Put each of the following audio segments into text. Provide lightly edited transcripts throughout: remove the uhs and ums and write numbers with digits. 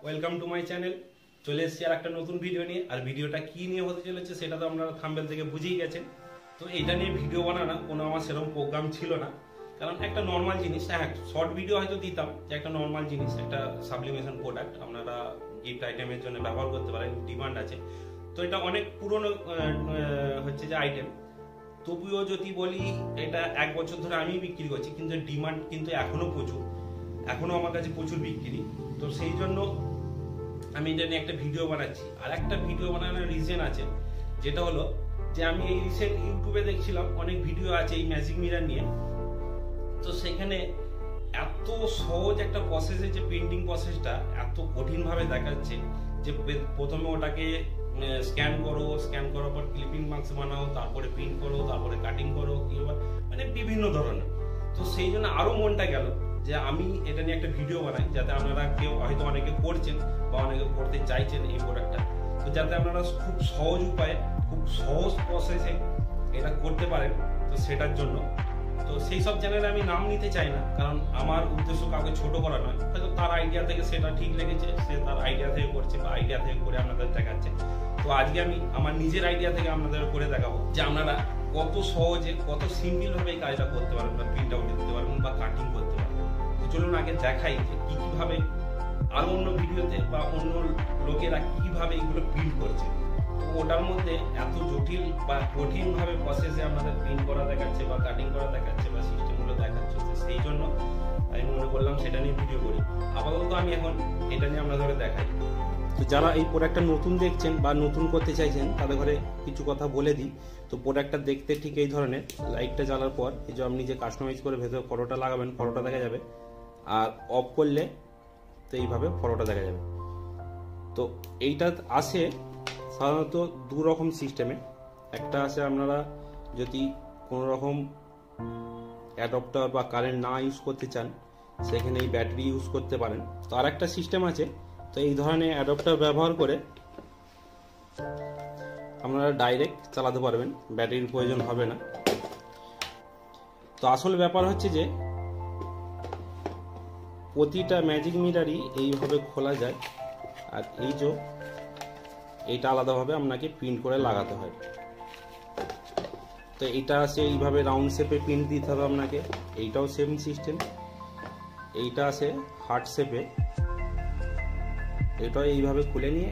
Welcome to my channel. চলে এসেছি আর একটা নতুন ভিডিও নিয়ে। আর ভিডিওটা কি নিয়ে হতে চলেছে সেটা তো আপনারা থাম্বনেল থেকে বুঝেই গেছেন। তো এটা নিয়ে ভিডিও বানানো কোনো আমার সেরকম প্রোগ্রাম ছিল না, কারণ একটা নর্মাল জিনিস, হ্যাঁ শর্ট ভিডিও হয়তো দিতাম যে একটা নর্মাল জিনিস, একটা সাবলিমেশন প্রোডাক্ট আপনারা গিফট আইটেমের জন্য ব্যবহার করতে পারেন, ডিমান্ড আছে। তো এটা অনেক পুরনো হচ্ছে যে আইটেম, তবুও যদি বলি এটা 1 বছর ধরে আমি বিক্রি করছি, কিন্তু ডিমান্ড কিন্তু এখনো প্রচুর, এখনো আমার কাছে প্রচুর বিক্রি। তো সেই জন্য আমি এটা নিয়ে একটা ভিডিও বানাচ্ছি। আর একটা ভিডিও বানানোর রিজন আছে, যেটা হলো যে আমি এই রিসেন্ট ইউটিউবে দেখছিলাম অনেক ভিডিও আছে এই ম্যাজিক মিরর নিয়ে। তো সেখানে এত সহজ একটা প্রসেসে যে প্রিন্টিং প্রসেসটা এত কঠিনভাবে দেখাচ্ছে যে প্রথমে ওটাকে স্ক্যান করো, স্ক্যান করার পর ক্লিপিং মার্কস বানাও, তারপরে প্রিন্ট করো, তারপরে কাটিং করো, মানে বিভিন্ন ধরনের। তো সেই জন্য আরো মনটা গেল যে আমি এটা নিয়ে একটা ভিডিও বানাই, যাতে আপনারা কেউ হয়তো অনেকে করছেন বা অনেকে করতে চাইছেন এই প্রোডাক্টটা, তো যাতে আপনারা খুব সহজ উপায়ে, খুব সহজ প্রসেসে এটা করতে পারেন। তো সেটার জন্য তো সেই সব চ্যানেলে আমি নাম নিতে চাই না, কারণ আমার উদ্দেশ্য কাউকে ছোট করা নয়। হয়তো তার আইডিয়া থেকে সেটা ঠিক লেগেছে, সে তার আইডিয়া থেকে করছে বা আইডিয়া থেকে করে আপনাদের দেখাচ্ছে। তো আজকে আমি আমার নিজের আইডিয়া থেকে আপনাদের করে দেখাবো যে আপনারা কত সহজে, কত সিম্পল ভাবে এই কাজটা করতে পারবেন, বা প্রিন্ট আউট দিতে পারবেন বা কাটিং করতে পারবেন। তো চলুন আগে দেখাই যে কি কিভাবে আর অন্য ভিডিওতে বা অন্য লোকেরা কিভাবে এগুলো প্রিন্ট করছে। তো ওটার মধ্যে এত জটিল বা কঠিন ভাবে প্রসেসে আপনাদের প্রিন্ট করা দেখাচ্ছে বা কাটিং করা দেখাচ্ছে বা সিস্টেমগুলো দেখাচ্ছে, সেই জন্য আমি মনে করলাম সেটা নিয়ে ভিডিও করি। আপাতত আমি এখন এটা নিয়ে আপনাদের দেখাই। তো যারা এই প্রোডাক্টটা নতুন দেখছেন বা নতুন করতে চাইছেন তাদের ঘরে কিছু কথা বলে দিই। তো প্রোডাক্টটা দেখতে ঠিক এই ধরনের, লাইটটা জ্বালার পর এই যে আপনি যে কাস্টমাইজ করে ভেতরে ফটোটা লাগাবেন, ফটোটা দেখা যাবে। আর অফ করলে তো এইভাবে ফটোটা দেখা যাবে। তো এইটা আসে সাধারণত দু রকম সিস্টেমে। একটা আছে আপনারা যদি কোনো রকম অ্যাডাপ্টার বা কারেন্ট না ইউজ করতে চান, সেখানে এই ব্যাটারি ইউজ করতে পারেন। তো আর একটা সিস্টেম আছে, তো এই ধরনের অ্যাডাপ্টার ব্যবহার করে আপনারা ডাইরেক্ট চালাতে পারবেন, ব্যাটারির প্রয়োজন হবে না। তো আসল ব্যাপার হচ্ছে যে প্রতিটা ম্যাজিক মিররই এইভাবে খোলা যায়, আর এই যে এইটা আলাদাভাবে আপনাকে প্রিন্ট করে লাগাতে হয়। তো এইটা আছে এইভাবে রাউন্ড শেপে প্রিন্ট দিতে হবে আপনাকে, এইটাও সেম সিস্টেম। এইটা আছে হার্ট শেপে, এটাও এইভাবে খুলে নিয়ে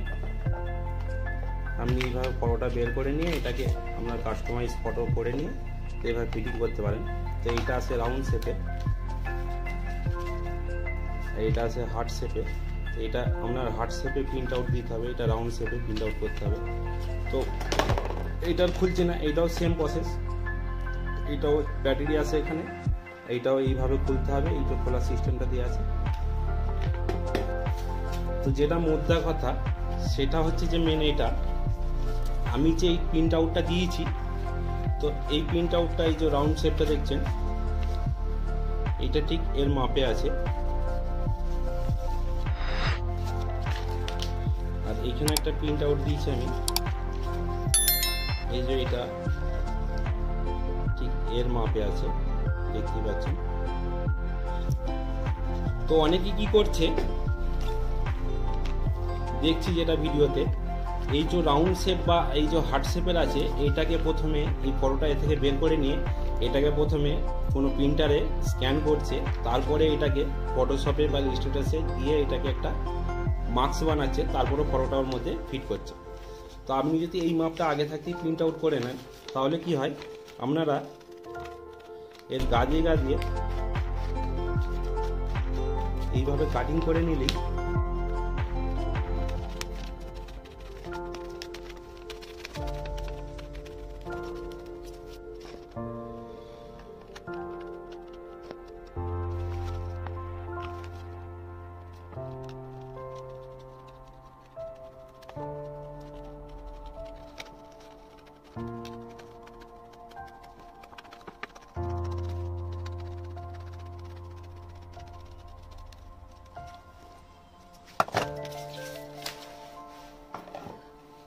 আপনি এইভাবে ফটোটা বের করে নিয়ে এটাকে আপনার কাস্টমাইজ ফটো করে নিয়ে এইভাবে ফিটিং করতে পারেন। তো এইটা আছে রাউন্ড শেপে, এইটা আছে হার্ট শেপে। এটা আপনার হার্ট শেপে প্রিন্ট আউট দিতে হবে, এটা রাউন্ড শেপে প্রিন্ট আউট করতে হবে। তো এইটার খুলছে না, এইটাও সেম প্রসেস। এইটাও ব্যাটারি আছে এখানে, এইটাও এইভাবে খুলতে হবে, এইটা খোলার সিস্টেমটা দিয়ে আছে। তো যেটা মোদ্দা কথা সেটা হচ্ছে যে মেন এটা আমি যে এই প্রিন্ট আউটটা দিয়েছি, তো এই প্রিন্ট আউটটা এই যে রাউন্ড শেপটা দেখছেন, এটা ঠিক এর মাপে আছে। আর এইখানে একটা প্রিন্ট আউট দিয়েছি আমি, এই যে এটা ঠিক এর মাপে আছে, দেখতে পাচ্ছেন। তো অনেকে কি করছে দেখছি যেটা ভিডিওতে, এই যে রাউন্ড শেপ বা এই যে হার্ট শেপের আছে, এইটাকে প্রথমে এই ফটোটা এ থেকে বের করে নিয়ে এটাকে প্রথমে কোনো প্রিন্টারে স্ক্যান করছে, তারপরে এটাকে ফটোশপে বা ইলাস্ট্রেটরে দিয়ে এটাকে একটা মার্কস বানাচ্ছে, তারপরে ফটোটার মধ্যে ফিট করছে। তো আপনি যদি এই মাপটা আগে থাকতেই প্রিন্ট আউট করে নেন, তাহলে কি হয়, আপনারা এর গাদিয়ে গাদিয়ে এইভাবে কাটিং করে নিলেই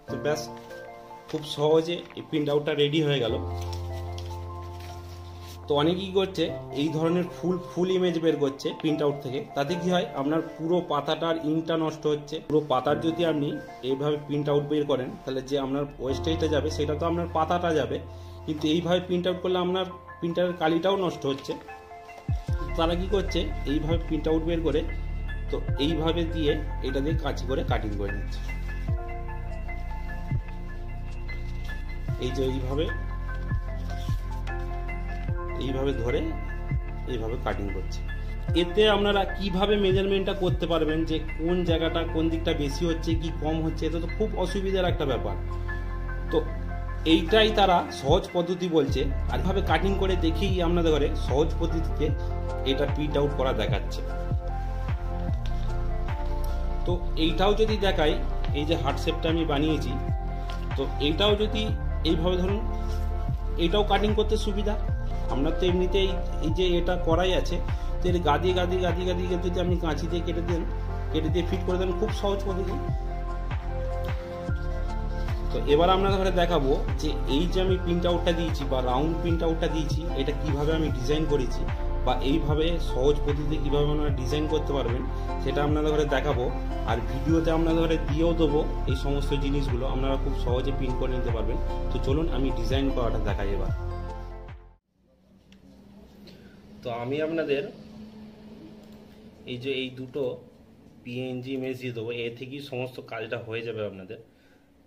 তো ব্যাস খুব সহজে এই প্রিন্ট আউটটা রেডি হয়ে গেল। তো অনেকেই করছে এই ধরনের ফুল ইমেজ বের করছে প্রিন্ট আউট থেকে, তাতে কি হয় আপনার পুরো পাতাটার ইঙ্কটা নষ্ট হচ্ছে। পুরো পাতার যদি আপনি এইভাবে প্রিন্ট আউট বের করেন তাহলে যে আপনার ওয়েস্টেজটা যাবে সেটা তো আপনার পাতাটা যাবে, কিন্তু এইভাবে প্রিন্ট আউট করলে আপনার প্রিন্টারের কালিটাও নষ্ট হচ্ছে। তারা কি করছে এইভাবে প্রিন্ট আউট বের করে তো এইভাবে দিয়ে এটা দিয়ে কাঁচি করে কাটিং করে নিচ্ছে। এই যে এইভাবে ধরে এইভাবে কাটিং করছে। এতে আপনারা কিভাবে মেজারমেন্টটা করতে পারবেন যে কোন জায়গাটা কোন দিকটা বেশি হচ্ছে কি কম হচ্ছে, এটা তো খুব অসুবিধার একটা ব্যাপার। তো এইটাই তারা সহজ পদ্ধতি বলছে, আর এভাবে কাটিং করে দেখেই আপনাদের ঘরে সহজ পদ্ধতিতে এটা প্রিন্ট আউট করা দেখাচ্ছে। তো এইটাও যদি দেখাই, এই যে হার্ট শেপটা আমি বানিয়েছি, তো এইটাও যদি এইভাবে ধরুন, এইটাও কাটিং করতে সুবিধা। আপনার তো এমনিতেই এই যে এটা করাই আছে, তো এর গাদি যদি আপনি কাঁচি দিয়ে কেটে দিয়ে ফিট করে দেন, খুব সহজ পদ্ধতি। তো এবার আপনাদের ঘরে দেখাবো যে এই যে আমি প্রিন্ট আউটটা দিয়েছি বা রাউন্ড প্রিন্ট আউটটা দিয়েছি, এটা কিভাবে আমি ডিজাইন করেছি বা এইভাবে সহজ পদ্ধতিতে কিভাবে আপনারা ডিজাইন করতে পারবেন সেটা আপনাদের ঘরে দেখাবো। আর ভিডিওতে আপনাদের ঘরে দিয়েও দেবো এই সমস্ত জিনিসগুলো, আপনারা খুব সহজে প্রিন্ট করে নিতে পারবেন। তো চলুন আমি ডিজাইন করাটা দেখাই এবার। তো আমি আপনাদের এই যে এই দুটো পিএনজি ইমেজ দিয়ে দেবো, এ থেকেই সমস্ত কাজটা হয়ে যাবে আপনাদের।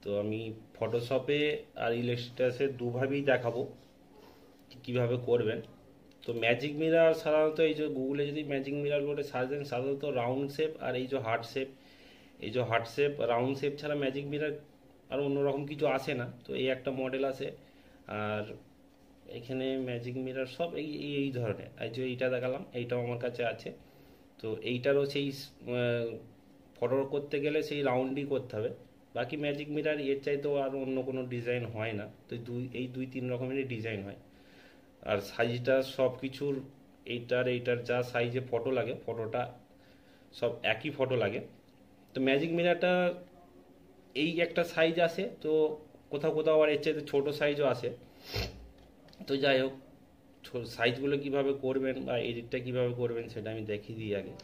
তো আমি ফটোশপে আর ইলাস্ট্রেটরে দুভাবেই দেখাবো কিভাবে করবেন। তো ম্যাজিক মিরর সাধারণত এই যে গুগলে যদি ম্যাজিক মিরর বলে সার্চ দেন, সাধারণত রাউন্ড শেপ আর এই যে হার্ট শেপ রাউন্ড শেপ ছাড়া ম্যাজিক মিরর আর অন্যরকম কিছু আসে না। তো এই একটা মডেল আসে, আর এখানে ম্যাজিক মিরর সব এই ধরনের। এই যে এইটা দেখালাম, এইটাও আমার কাছে আছে। তো এইটারও সেই ফটো করতে গেলে সেই রাউন্ডই করতে হবে। বাকি ম্যাজিক মিরর এর চাইতেও আর অন্য কোনো ডিজাইন হয় না। তো এই দুই তিন রকমেরই ডিজাইন হয়। আর সাইজটা সব কিছুর এইটার যা সাইজে ফটো লাগে, ফটোটা সব একই ফটো লাগে। তো ম্যাজিক মিররটা এই একটা সাইজ আসে, তো কোথাও আবার এর চাইতে ছোটো সাইজও আসে। তো যাই হোক, সাইজগুলো কিভাবে করবেন বা এডিটটা কিভাবে করবেন সেটা আমি দেখিয়ে দিই আগে।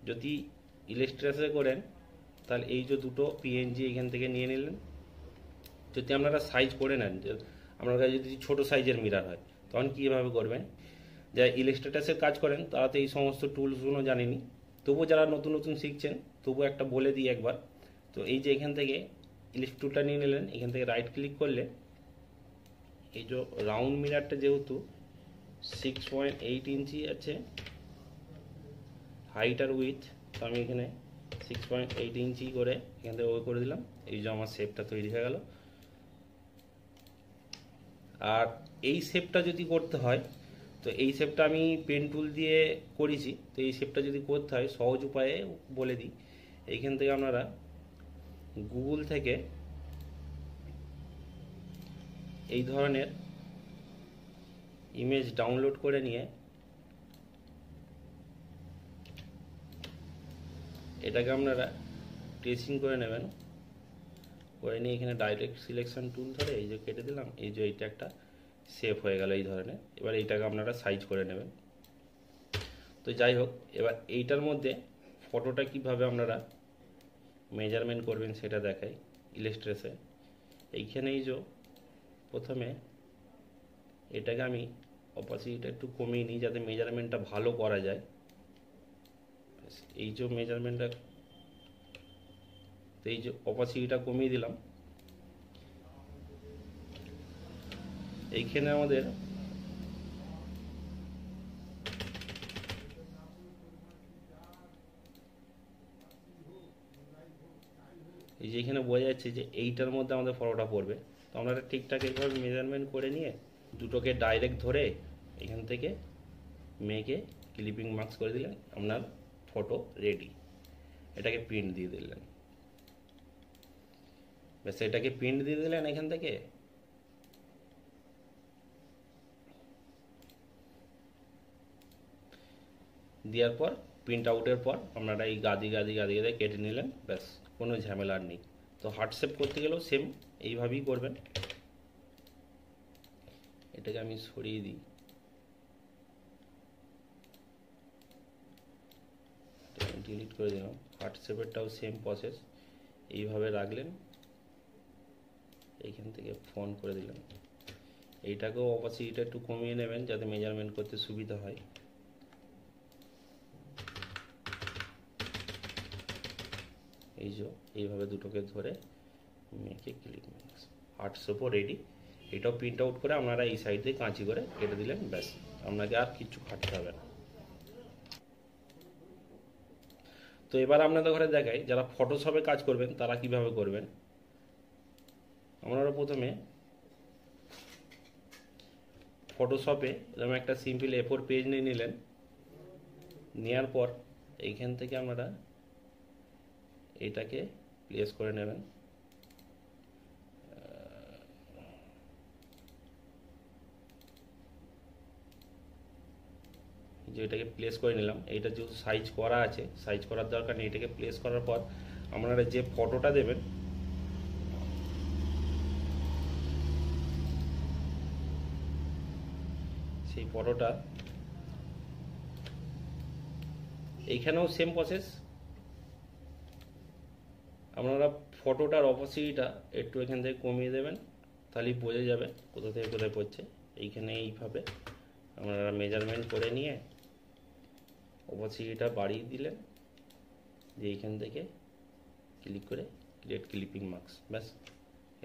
যদি ইলাস্ট্রেটরে করেন তাহলে এই যে দুটো পিএনজি এখান থেকে নিয়ে নিলেন। যদি আপনারা সাইজ করে নেন, আপনার কাছে যদি ছোটো সাইজের মিরর হয়, তখন কীভাবে করবেন, যারা ইলাস্ট্রেটরে কাজ করেন তারা তো এই সমস্ত টুলসগুলো জানেনি, তবুও যারা নতুন শিখছেন তবুও একটা বলে দিই একবার। তো এই যে এখান থেকে ইলাস্ট্রেটর টুলটা নিয়ে নিলেন, এখান থেকে রাইট ক্লিক করলে এই যে রাউন্ড মিররটা যেহেতু 6.8 ইঞ্চি আছে হাইট আর উইথ, তো আমি এখানে 6.8 ইঞ্চি করে এখান থেকে করে দিলাম। এই যে আমার শেপটা তৈরি হয়ে গেল। আর এই শেপটা যদি করতে হয়, তো এই শেপটা আমি পেন টুল দিয়ে করেছি। তো এই শেপটা যদি করতে হয় সহজ উপায়ে বলে দিই। এইখান থেকে আপনারা গুগল থেকে এই ধরনের ইমেজ ডাউনলোড করে নিয়ে এটাকে আপনারা ট্রেসিং করে নেবেন। করে নিয়ে এখানে ডাইরেক্ট সিলেকশন টুল ধরে এই যে কেটে দিলাম, এই যে এইটা একটা শেপ হয়ে গেল এই ধরনের। এবার এইটাকে আপনারা সাইজ করে নেবেন। তো যাই হোক, এবার এইটার মধ্যে ফটোটা কিভাবে আপনারা মেজারমেন্ট করবেন সেটা দেখাই ইলাস্ট্রেটরে। এইখানে এই যে প্রথমে এটাকে আমি অপাসিটিটা একটু কমিয়ে নিই যাতে মেজারমেন্টটা ভালো করা যায়। এই যে মেজারমেন্টটা, তো এই যে অপাসিটিটা কমিয়ে দিলাম। এইখানে আমাদের এই যে এখানে বোঝা যাচ্ছে যে এইটার মধ্যে আমাদের ফটোটা পড়বে। তো আপনারা ঠিকঠাক এইভাবে মেজারমেন্ট করে নিয়ে দুটোকে ডাইরেক্ট ধরে এখান থেকে মেকে ক্লিপিং মার্কস করে দিলেন, আপনার ফটো রেডি। এটাকে প্রিন্ট দিয়ে দিলেন, ব্যাস এটাকে প্রিন্ট দিয়ে দিলেন এখান থেকে। দেওয়ার পর প্রিন্ট আউটের পর আপনারা এই গাদি কেটে নিলেন, ব্যাস কোনো ঝামেলা নেই। তো হার্ট শেপ করতে গেলেও সেম এইভাবেই করবেন। এটাকে আমি সরিয়ে দিই। ডিলিট করে দিলাম। হার্ট শেপেরটাও সেম প্রসেস, এইভাবে রাখলেন, এইখান থেকে ফোন করে দিলাম। এইটাকেও অপাসিটিটা একটু কমিয়ে নেবেন যাতে মেজারমেন্ট করতে সুবিধা হয়। এই যে এইভাবে দুটোকে ধরে মেকে ক্লিক মিক্স, হার্ট শেপও রেডি। এটাও প্রিন্ট আউট করে আপনারা এই সাইড দিয়ে কাঁচি করে কেটে দিলেন, ব্যাস, আপনাকে আর কিছু খাটতে হবে না। তো এবার আপনাদের ঘরে দেখাই যারা ফটোশপে কাজ করবেন তারা কিভাবে করবেন। আপনারা প্রথমে ফটোশপে যেমন একটা সিম্পল A4 পেজ নিয়ে নিলেন, নেওয়ার পর এইখান থেকে আপনারা এটাকে প্লেস করে নেবেন। যে এটাকে প্লেস করে নিলাম, এইটা যেহেতু সাইজ করা আছে, সাইজ করার দরকার নেই। এটাকে প্লেস করার পর আপনারা যে ফটোটা দেবেন সেই ফটোটা এইখানেও সেম প্রসেস। আপনারা ফটোটার অপোজিটটা একটু এখান থেকে কমিয়ে দেবেন, তাহলেই বোঝা যাবে কোথা থেকে কোথায় পড়ছে। এইখানে এইভাবে আপনারা মেজারমেন্ট করে নিয়ে অপোজিটটা বাড়িয়ে দিলেন, যে এইখান থেকে ক্লিক করে ক্রিয়েট ক্লিপিং মার্কস, ব্যাস।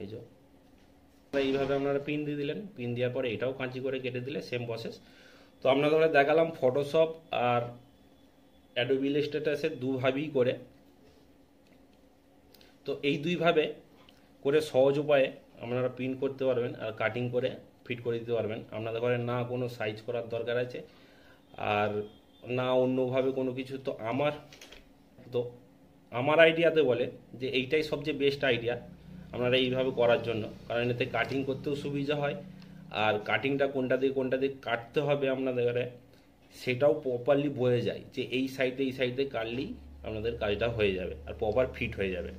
এই যে এইভাবে আপনারা পিন দিয়ে দিলেন, পিন দেওয়ার পরে এটাও কাঁচি করে কেটে দিলে সেম প্রসেস। তো আপনাদের দেখালাম ফটোশপ আর অ্যাডোবি ইলাস্ট্রেটর দুভাবেই করে। তো এই দুইভাবে করে সহজ উপায়ে আপনারা প্রিন্ট করতে পারবেন আর কাটিং করে ফিট করে দিতে পারবেন। আপনাদের ঘরে না কোনো সাইজ করার দরকার আছে আর না অন্যভাবে কোনো কিছু। তো আমার আইডিয়াতে বলে যে এইটাই সবচেয়ে বেস্ট আইডিয়া আপনারা এইভাবে করার জন্য, কারণ এতে কাটিং করতেও সুবিধা হয় আর কাটিংটা কোনটা দিয়ে কাটতে হবে আপনাদের সেটাও প্রপারলি বোঝা যায়, যে এই সাইডে কাটলেই আপনাদের কাজটা হয়ে যাবে আর প্রপার ফিট হয়ে যাবে।